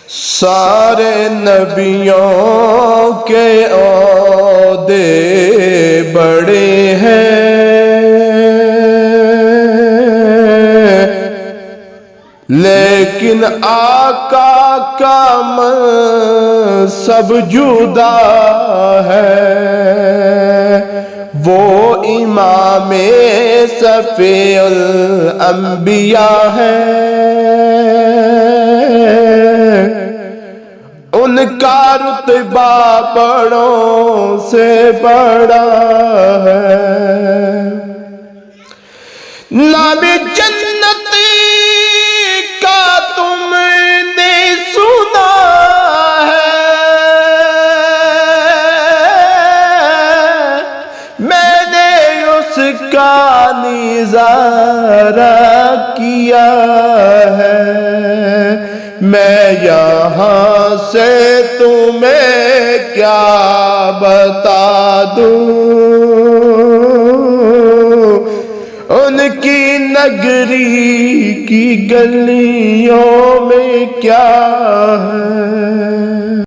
سارے نبیوں کے عہدے بڑے ہیں، لیکن آقا کا منصب جدا ہے۔ وہ امام صفی الانبیاء ہے، ان کا رتبہ بڑوں سے بڑا ہے۔ نام جنت کا تم نے سنا ہے، میں نے اس کا نظارہ کیا ہے۔ میں یہاں سے تمہیں کیا بتا دوں، ان کی نگری کی گلیوں میں کیا ہے۔